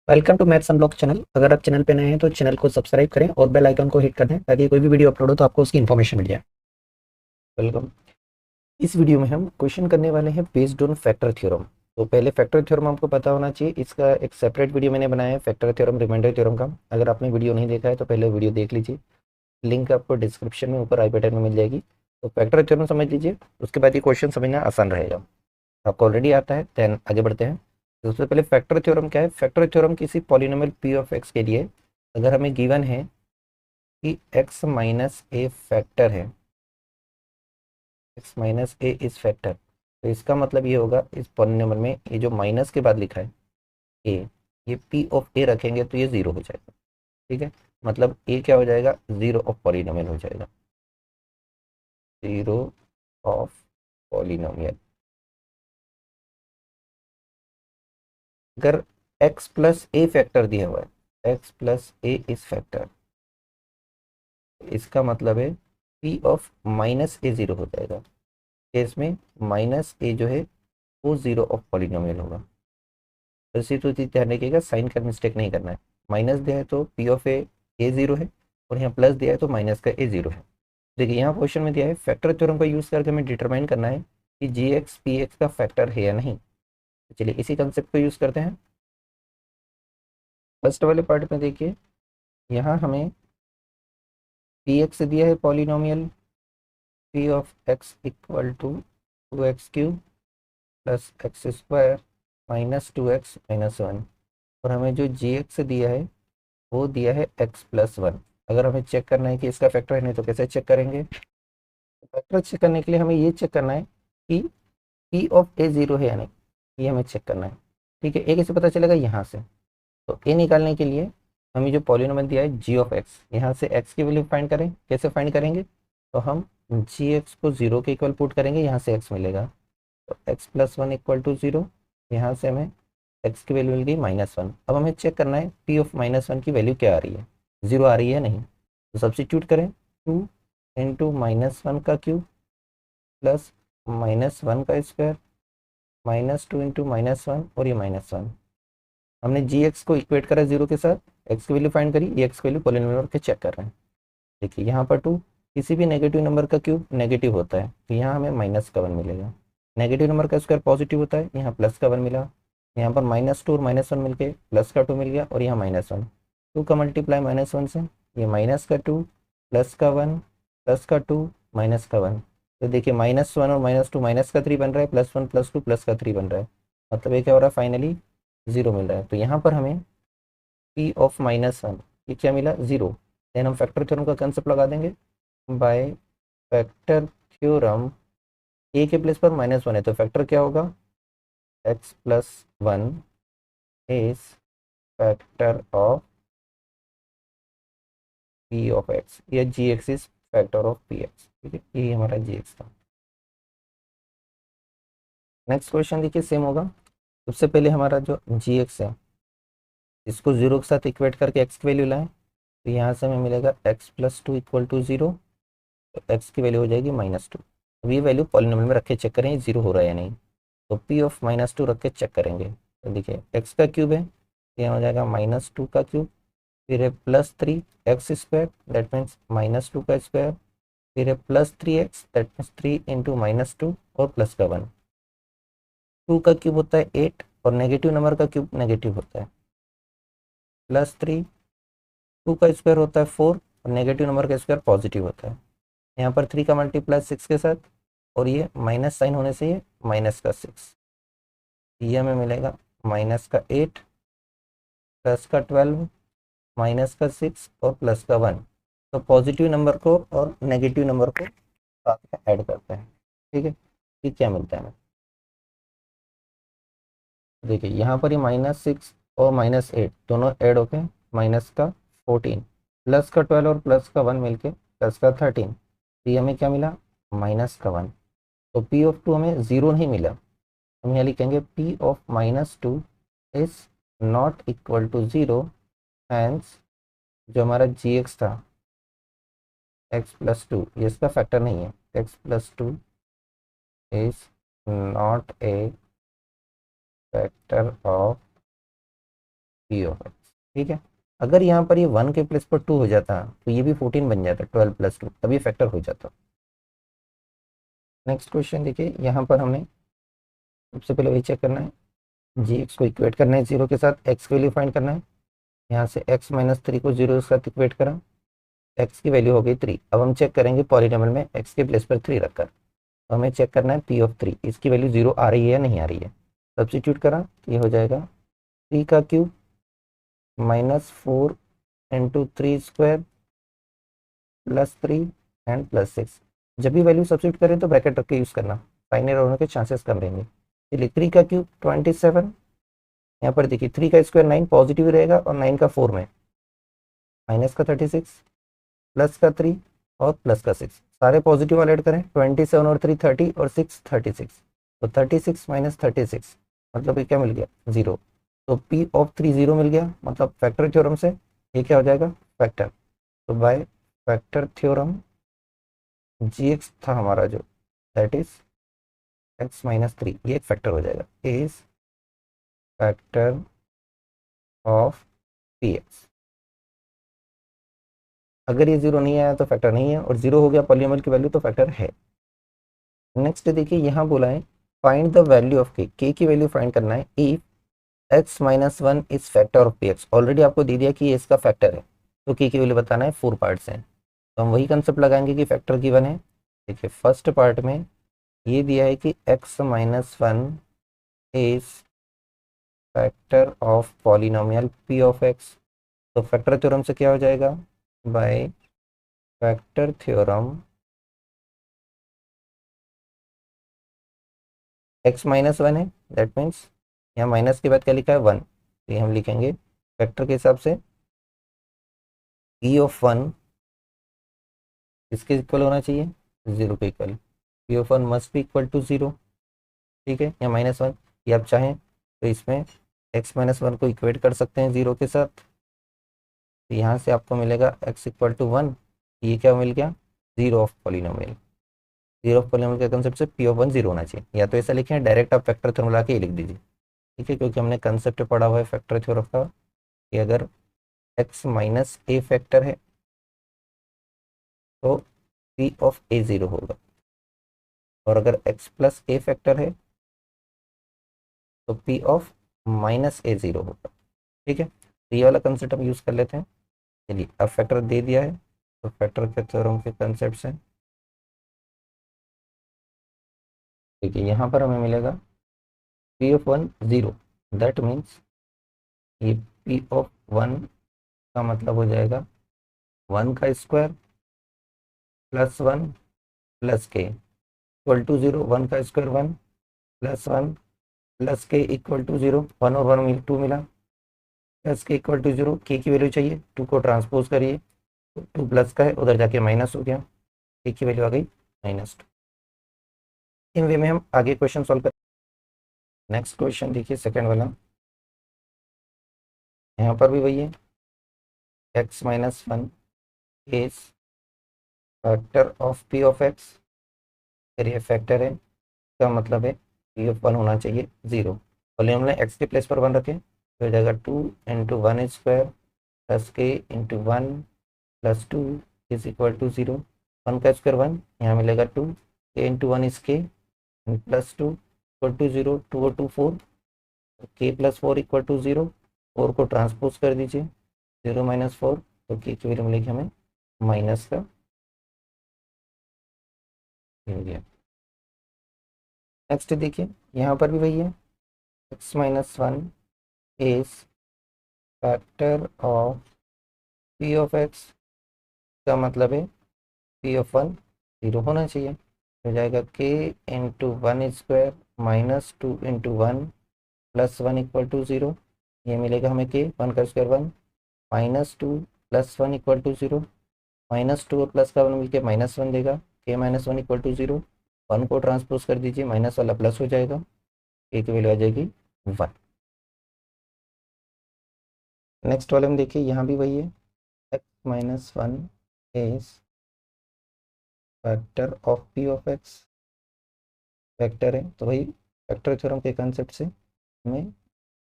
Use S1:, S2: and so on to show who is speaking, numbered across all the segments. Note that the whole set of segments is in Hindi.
S1: Welcome to maths unblock channel. अगर आप चैनल पे नए हैं तो चैनल को सब्सक्राइब करें और बेल आइकन को हिट कर दें ताकि कोई भी वीडियो अपलोड हो तो आपको उसकी इन्फॉर्मेशन मिल जाए। वेलकम। इस वीडियो में हम क्वेश्चन करने वाले हैं बेस्ड ऑन फैक्टर थ्योरम। तो पहले फैक्टर थ्योरम आपको पता होना चाहिए। इसका एक सेपरेट वीडियो मैंने बनाया है फैक्टर थ्योरम रिमाइंडर थ्योरम का। अगर आपने वीडियो नहीं देखा है तो पहले वीडियो देख लीजिए। लिंक आपको डिस्क्रिप्शन में ऊपर आई बटन में मिल जाएगी। तो फैक्टर थ्योरम समझ लीजिए, उसके बाद ये क्वेश्चन समझना आसान रहेगा। आपको ऑलरेडी आता है, देन आगे बढ़ते हैं। तो सबसे पहले फैक्टर थ्योरम क्या है। फैक्टर थ्योरम किसी पॉलिनोमियल पी ऑफ एक्स के लिए अगर हमें गिवन है कि x माइनस ए फैक्टर है, x minus A is factor, तो इसका मतलब ये होगा इस पॉलिनोमियल में ये जो माइनस के बाद लिखा है ए, ये p ऑफ ए रखेंगे तो ये जीरो हो जाएगा। ठीक है, मतलब ए क्या हो जाएगा, जीरो ऑफ पॉलिनोमियल हो जाएगा, जीरो ऑफ पॉलिनोमियल। अगर x प्लस ए फैक्टर दिया हुआ है, x plus A is factor, इसका मतलब है p of minus A zero हो जाएगा। केस में माइनस ए जो है वो जीरो ऑफ पॉलिनोमियल होगा। तो इसी तो चीज ध्यान रखिएगा, साइन का मिस्टेक नहीं करना है। माइनस दिया है तो पी ऑफ ए जीरो है, और यहाँ प्लस दिया है तो माइनस का ए जीरो है। देखिए यहाँ क्वेश्चन में दिया है फैक्टर थ्योरम का यूज करके हमें डिटरमाइन करना है कि जी एक्स पी एक्स का फैक्टर है या नहीं। तो चलिए इसी कंसेप्ट को यूज करते हैं। फर्स्ट वाले पार्ट में देखिए, यहाँ हमें पी एक्स दिया है polynomial P of X equal to two X cube plus X square minus two X minus one, और हमें जो जी एक्स दिया है वो दिया है एक्स प्लस वन। अगर हमें चेक करना है कि इसका फैक्टर है, नहीं तो कैसे चेक करेंगे। फैक्टर चेक करने के लिए हमें ये चेक करना है कि पी ऑफ ए जीरो है या नहीं, ये हमें चेक करना है। ठीक है, ए कैसे पता चलेगा, यहाँ से। तो ए निकालने के लिए हमें जो पॉलिनोमियल दिया है जी ऑफ एक्स, यहाँ से एक्स की वैल्यू फाइंड करें। कैसे फाइंड करेंगे, तो हम जी एक्स को जीरो के इक्वल पुट करेंगे, यहाँ से एक्स मिलेगा। तो X plus one equal to zero, यहाँ से हमें एक्स की वैल्यू मिल गई माइनस वन। अब हमें चेक करना है पी ऑफ माइनस वन की वैल्यू क्या आ रही है, जीरो आ रही है नहीं। तो सब्सटीट्यूट करें, टू इंटू माइनस वन का क्यूब प्लस माइनस वन का square minus two into minus one, और ये माइनस वन। हमने जी एक्स को इक्वेट करा जीरो के साथ, एक्स की वैल्यू फाइंड करी, ये एक्स की वैल्यू पॉलिनोमियल के चेक कर रहे हैं। देखिए यहाँ पर टू, किसी भी नेगेटिव नंबर का क्यूब नेगेटिव होता है, तो यहाँ हमें माइनस का वन मिलेगा। नेगेटिव नंबर का स्क्वायर पॉजिटिव होता है, यहाँ प्लस का वन मिला। यहाँ पर माइनस टू और माइनस वन मिलके प्लस का टू मिल गया, और यहाँ माइनस वन। टू का मल्टीप्लाई माइनस वन से, ये माइनस का टू प्लस का वन प्लस का टू माइनस का वन। तो देखिए माइनस वन और माइनस टू माइनस का थ्री बन रहा है, plus one plus two plus का थ्री बन रहा है। मतलब ये क्या हो रहा है, फाइनली जीरो मिल रहा है। तो यहाँ पर हमें पी ऑफ माइनस वन ये क्या मिला, जीरो। देन हम फैक्टर थ्योरम का कंसेप्ट लगा देंगे। बाय फैक्टर थ्योरम ए के प्लेस पर माइनस वन है, तो फैक्टर क्या होगा, x plus one is factor of p of x, या g x is factor of p x. ठीक है, ये हमारा जी एक्स था। नेक्स्ट क्वेश्चन देखिए सेम होगा। सबसे पहले हमारा जो जी एक्स है, इसको जीरो के साथ इक्वेट करके एक्स की वैल्यू लाएं। तो यहाँ से हमें मिलेगा X plus two equal to zero, तो एक्स की वैल्यू हो जाएगी माइनस टू। अब ये वैल्यू पॉलिनोमियल में रख के चेक करें जीरो हो रहा है या नहीं। तो पी ऑफ माइनस टू रख के चेक करेंगे। तो देखिए एक्स का क्यूब है, यहाँ हो जाएगा माइनस टू का क्यूब, फिर है plus three x square, that means minus two का स्क्वायर, फिर है plus three x, that means three into minus two और प्लस का वन। टू का क्यूब होता है एट, और नेगेटिव नंबर का क्यूब नेगेटिव होता है। प्लस थ्री, टू का स्क्वायर होता है फोर, और नेगेटिव नंबर का स्क्वायर पॉजिटिव होता है। यहाँ पर थ्री का मल्टीप्लाई सिक्स के साथ, और ये माइनस साइन होने से ये माइनस का सिक्स, ये हमें मिलेगा माइनस का एट प्लस का ट्वेल्व माइनस का सिक्स और प्लस का वन। तो पॉजिटिव नंबर को और नेगेटिव नंबर को साथ में ऐड करते हैं। ठीक है, ये क्या मिलता है हमें, देखिए यहाँ पर ये माइनस सिक्स और माइनस एट दोनों ऐड होके माइनस का फोर्टीन, प्लस का ट्वेल्व और प्लस का वन मिलके प्लस का थर्टीन। तो ये हमें क्या मिला, माइनस का वन। तो पी ऑफ टू हमें ज़ीरो नहीं मिला, हम यहाँ लिखेंगे P of minus two is not equal to zero, hence जो हमारा जी एक्स था एक्स प्लस टू, ये इसका फैक्टर नहीं है। X plus to is not a factor of p of x. ठीक है, अगर यहाँ पर ये 1 के प्लेस पर 2 हो जाता तो ये भी 14 बन जाता, 12 + 2, तभी फैक्टर हो जाता। नेक्स्ट क्वेश्चन देखिए, यहाँ पर हमें सबसे पहले वही चेक करना है, जी एक्स को इक्वेट करना है जीरो के साथ, एक्स की वैल्यू फाइंड करना है। यहाँ से x - 3 को जीरो के साथ इक्वेट करा, x की वैल्यू हो गई 3। अब हम चेक करेंगे पॉलीनोमियल में x के प्लेस पर 3 रखकर, तो हमें चेक करना है p(3), इसकी वैल्यू 0 आ रही है या नहीं आ रही है। सब्स्टिट्यूट करा तो ये हो जाएगा 3³ -4 × 3² +3 एंड +6। जब भी वैल्यू सब्स्टिट्यूट करें तो ब्रैकेट रख के यूज़ करना, फाइनल होने के चांसेस कम रहेंगे। चलिए 3³ 27, यहाँ पर देखिए 3² 9 पॉजिटिव रहेगा और 9 का 4 में, -36, +3 और +6, सारे पॉजिटिव वाले ऐड करें, 27 और 3 30 और 6 36, तो 36 - 36 मतलब ये क्या मिल गया 0। तो p(3) 0 मिल गया, मतलब फैक्टर थ्योरम से ये क्या हो जाएगा फैक्टर। तो बाय फैक्टर थ्योरम जी था हमारा जो, दैट इज x - 3, ये एक फैक्टर हो जाएगा, इज फैक्टर ऑफ px। अगर ये 0 नहीं आया तो फैक्टर नहीं है, और 0 हो गया पॉलीनोमियल की वैल्यू तो फैक्टर है। नेक्स्ट देखिए, यहाँ बोला है find the value of k की वैल्यू फाइंड करना है if x - 1 is factor of px। Already आपको दे दिया कि ये इसका फैक्टर है, तो k की वैल्यू बताना है, 4 पार्ट्स हैं, तो हम वही कंसेप्ट लगाएंगे कि फैक्टर गिवन है। देखिए फर्स्ट पार्ट में ये दिया है कि x - 1 is factor of polynomial p of x। तो फैक्टर थ्योरम से क्या हो जाएगा, बाय फैक्टर थ्योरम x - 1 है, दैट मीन्स यहाँ माइनस के बाद क्या लिखा है 1, तो ये हम लिखेंगे फैक्टर के हिसाब से p ऑफ 1 इसके इक्वल होना चाहिए 0 के इक्वल, p of 1 must be equal to 0। ठीक है, या -1, ये आप चाहें तो इसमें x - 1 को इक्वेट कर सकते हैं 0 के साथ, तो यहाँ से आपको मिलेगा x = 1, ये क्या मिल गया 0 ऑफ पॉलिनोमियल। 0 ऑफ पॉलिनोमियल के कंसेप्ट से p ऑफ 1 0 होना चाहिए, या तो ऐसा लिखें डायरेक्ट आप फैक्टर थ्योरम ला के ही लिख दीजिए। ठीक है, क्योंकि हमने कंसेप्ट पढ़ा हुआ है फैक्टर थ्योरम का कि अगर x - a फैक्टर है तो p ऑफ a 0 होगा, और अगर x + a फैक्टर है तो p ऑफ -a 0 होगा। ठीक है, तो ये वाला कंसेप्ट हम यूज़ कर लेते हैं। चलिए अब फैक्टर दे दिया है, तो फैक्टर के थ्योरम के कंसेप्ट हैं। ठीक है, यहाँ पर हमें मिलेगा p ऑफ 1 0, दैट मीन्स ये p ऑफ 1 का मतलब हो जाएगा 1² +1 + k equal to 0, 1² 1 +1 + k equal to 0, 1 और 1 2 मिला, प्लस के इक्वल टू 0, k की वैल्यू चाहिए, 2 को ट्रांसपोज करिए, 2 प्लस का है उधर जाके माइनस हो गया, k की वैल्यू आ गई -2। इन वे में हम आगे क्वेश्चन सॉल्व करें। नेक्स्ट क्वेश्चन देखिए सेकंड वाला, यहाँ पर भी वही है, x - 1 is factor of p of x। फिर ये फैक्टर है, इसका मतलब है p ऑफ 1 होना चाहिए 0, और हमने x के प्लेस पर 1 रखे, तो हो जाएगा 2 × 1² + k × 1 + 2 इज इक्वल टू 0, 1² 1, यहाँ मिलेगा 2, k × 1 is k +2 equal to 0, 2 और 2 4, k + 4 इक्वल टू 0, 4 को ट्रांसपोज कर दीजिए, 0 - 4, तो k की वैल्यू मिलेगी हमें माइनस का हो गया। नेक्स्ट देखिए, यहाँ पर भी वही है, x - 1 is factor of p of x, का मतलब है p ऑफ 1 0 होना चाहिए, हो जाएगा k × 1² -2 × 1 + 1 इक्वल टू 0, ये मिलेगा हमें k 1² 1 -2 + 1 इक्वल टू 0, -2 और प्लस का 1 मिलकर -1 देगा, k - 1 इक्वल टू 0, 1 को ट्रांसपोज कर दीजिए, माइनस वाला प्लस हो जाएगा, k की वैल्यू आ जाएगी 1। नेक्स्ट वाले में देखिए, यहाँ भी वही है, x - 1 is factor of p of x, factor है तो वही फैक्टर थ्योरम के कंसेप्ट से हमें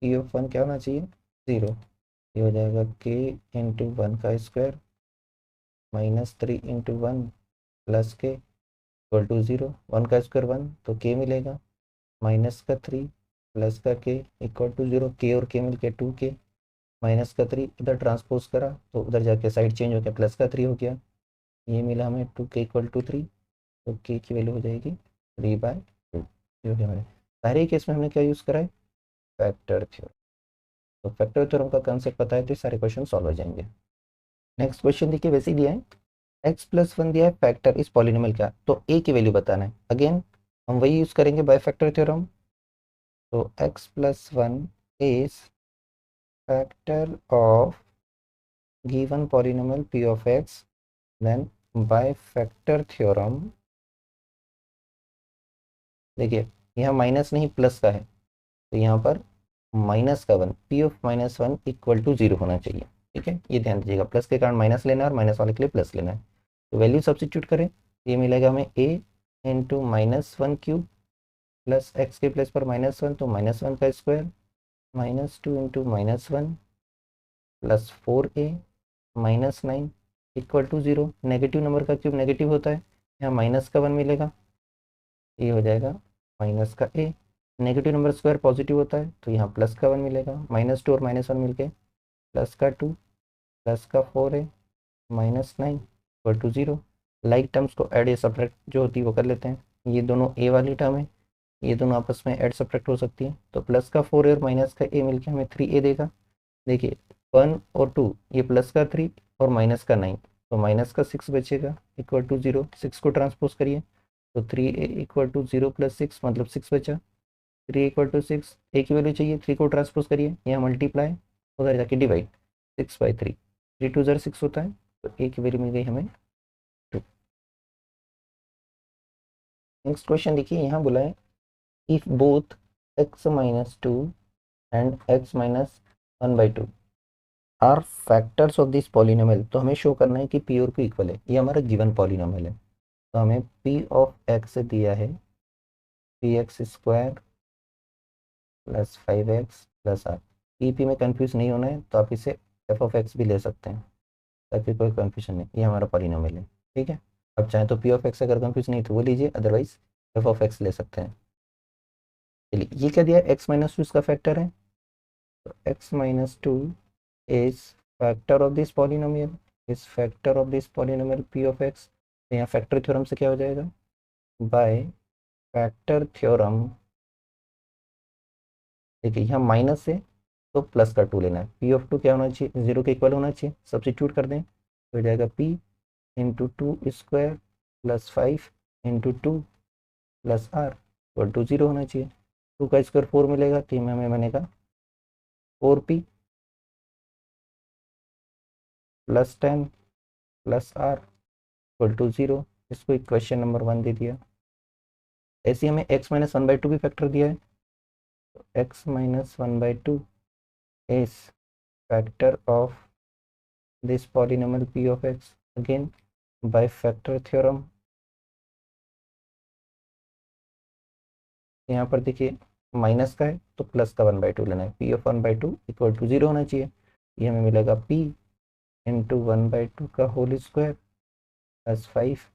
S1: p ऑफ 1 क्या होना चाहिए 0। ये हो जाएगा k इंटू 1 का स्क्वायर माइनस 3 इंटू 1 प्लस के इक्वल टू 0। 1 का स्क्वायर 1 तो k मिलेगा, माइनस का 3 प्लस का के इक्वल टू 0। के और के मिल के 2k, माइनस का 3 इधर ट्रांसपोज करा तो उधर जाके साइड चेंज हो गया, प्लस का 3 हो गया। ये मिला हमें 2k इक्वल टू 3, तो k की वैल्यू हो जाएगी 3/2। ये हो गया हमारे सारे केस में हमने क्या यूज़ करा है, फैक्टर थ्योरम। तो फैक्टर थ्योरम का कंसेप्ट पता है तो ये सारे क्वेश्चन सॉल्व हो जाएंगे। नेक्स्ट क्वेश्चन देखिए, वैसे ही दिया है x प्लस 1 दिया है, फैक्टर इस पॉलिनोमियल का, तो a की वैल्यू बताना है। अगेन हम वही यूज़ करेंगे बाय फैक्टर थ्योरम। तो x plus 1 is factor of given polynomial p of x, then by factor theorem देखिए यहाँ माइनस नहीं प्लस का है, तो यहाँ पर माइनस का 1, p of minus 1 equal to 0 होना चाहिए। ठीक है, ये ध्यान दीजिएगा, प्लस के कारण माइनस लेना है और माइनस वाले के लिए प्लस लेना है। तो वैल्यू सब्स्टिट्यूट करें, ये मिलेगा हमें a into minus 1 cube plus X के प्लस पर माइनस 1, तो माइनस 1 का square minus 2 into minus 1 plus 4a minus 9 equal to 0। Negative number का क्यूब नेगेटिव होता है, यहाँ माइनस का 1 मिलेगा, ये हो जाएगा माइनस का a। Negative number square positive होता है, तो यहाँ प्लस का 1 मिलेगा, माइनस 2 और माइनस 1 मिलके प्लस का 2 प्लस का 4a minus 9 equal to 0। Like terms को ऐड या सब्ट्रैक्ट जो होती है वो कर लेते हैं। ये दोनों a वाली टर्म है, ये दोनों आपस में ऐड सब्ट्रैक्ट हो सकती है। तो प्लस का 4a और माइनस का a मिलके हमें 3a देगा। देखिए 1 और 2, ये प्लस का 3 और माइनस का 9, तो माइनस का 6 बचेगा इक्वल टू 0। 6 को ट्रांसपोज करिए तो 3a इक्वल टू 0 प्लस 6 मतलब 6 बचा। 3 इक्वल टू 6, ए की वैल्यू चाहिए, 3 को ट्रांसपोज करिए, यहाँ मल्टीप्लाई उधर जाके डिवाइड, 6/3, 3 2 ज़र 6 होता है, तो ए की वैल्यू मिल गई हमें 2। नेक्स्ट क्वेश्चन देखिए, यहाँ बोला है if both x minus 2 and x minus 1/2 are factors of this polynomial, तो हमें शो करना है कि p और q इक्वल है। ये हमारा गिवन पॉलिनोमियल है, तो हमें p ऑफ x दिया है px square plus 5x plus R. P में कंफ्यूज नहीं होना है, तो आप इसे एफ ऑफ एक्स भी ले सकते हैं ताकि कोई कंफ्यूजन नहीं। ये हमारा पॉलिनोमियल है, ठीक है। अब चाहें तो पी ऑफ एक्स अगर कंफ्यूज नहीं तो वो लीजिए, अदरवाइज एफ ऑफ एक्स ले सकते हैं। चलिए, ये क्या दिया है, एक्स माइनस 2 इसका फैक्टर है, तो x minus 2 is factor of this polynomial, is factor of this polynomial P of x. तो यहाँ फैक्टर थ्योरम से क्या हो जाएगा, बाय फैक्टर थ्योरम। देखिए यहाँ माइनस है तो प्लस का 2 लेना है, पी ऑफ 2 क्या होना चाहिए, 0 के इक्वल होना चाहिए। सब्स्टिट्यूट कर दें तो हो जाएगा p into 2 square plus 5 into 2 plus R equal to 0 होना चाहिए। 2 का स्क्वायर 4 मिलेगा, तो ये हमें बनेगा 4p plus 10 plus R equal to 0। इसको इक्वेशन नंबर 1 दे दिया। ऐसे हमें x माइनस 1/2 भी फैक्टर दिया है, तो x minus 1/2 is factor of this polynomial p of x, again bye factor theorem. यहाँ पर देखिए माइनस का है तो प्लस का 1/2 लेना है, p ऑफ 1/2 इक्वल टू 0 होना चाहिए। ये हमें मिलेगा p इंटू 1/2 का whole square plus 5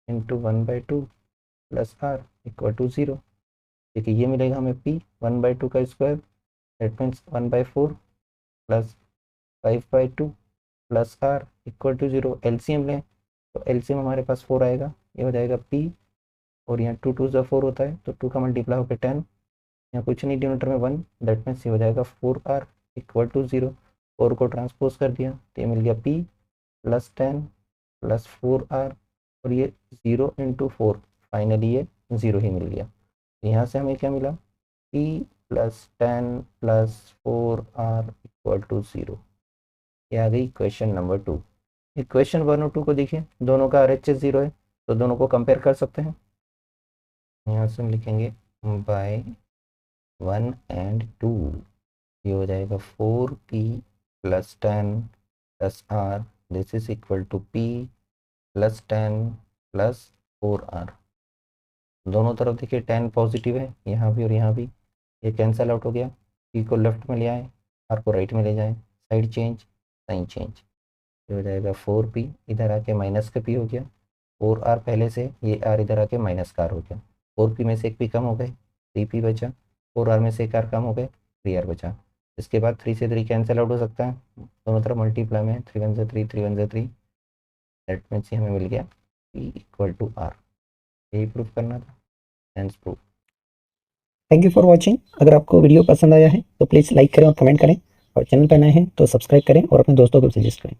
S1: into 1/2 plus R equal to 0। देखिए ये मिलेगा हमें p 1/2 का स्क्वायर, that means 1/4 plus 5/2 plus R equal to 0। LCM लें तो एलसीएम हमारे पास 4 आएगा, ये हो जाएगा p, और यहाँ 2 2 ज़ा 4 होता है, तो 2 का मल्टीप्लाई होकर 10, यहाँ कुछ नहीं डिनोटर में 1, दैट मीन्स ये हो जाएगा 4r इक्वल टू 0। 4 को ट्रांसपोज कर दिया तो ये मिल गया p प्लस 10 प्लस 4r, और ये 0 इंटू 4, फाइनली ये 0 ही मिल गया। यहाँ से हमें क्या मिला, p plus 10 plus 4r equal to 0। ये आ गई क्वेश्चन नंबर 2। इक्वेशन 1 और 2 को देखिए, दोनों का RHS 0 है, तो दोनों को कंपेयर कर सकते हैं। यहाँ से हम लिखेंगे बाय 1 एंड 2, ये हो जाएगा 4p plus 10 plus r, this is equal to p plus 10 plus 4r। दोनों तरफ देखिए 10 पॉजिटिव है, यहाँ भी और यहाँ भी, ये कैंसिल आउट हो गया, p को लेफ्ट में ले आए, आर को राइट में ले जाएं, साइड चेंज, साइन चेंज, ये हो जाएगा 4p, इधर आके माइनस का p हो गया, 4r पहले से, ये r इधर आके माइनस का r हो गया, 4p में से एक p कम हो गए, 3p बचा, 4r में से एक r कम हो गए, 3r बचा। इसके बाद 3 से 3 कैंसिल आउट हो सकता है, दोनों तरफ मल्टीप्लाई में, 3 1 3, 3 1 3, दैट मीन्स हमें मिल गया p इक्वल टू r। यही प्रूफ करना था, hence proof.
S2: Thank you for watching. अगर आपको वीडियो पसंद आया है तो प्लीज़ लाइक करें और कमेंट करें, और चैनल पर नए हैं तो सब्सक्राइब करें और अपने दोस्तों को सजेस्ट करें।